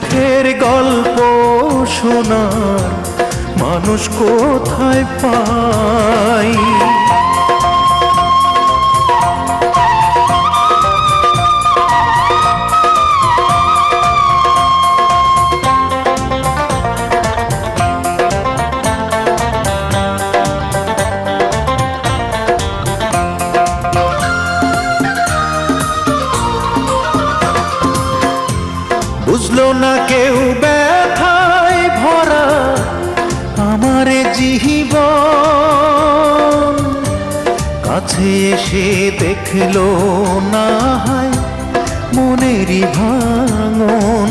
সুখের গল্প শোনার মানুষ কোথায় পাই। বুঝলো না কেউ ব্যথায় ভরা আমার জীবন, কাছে এসে দেখলো না হয় মনেরই ভাঙন।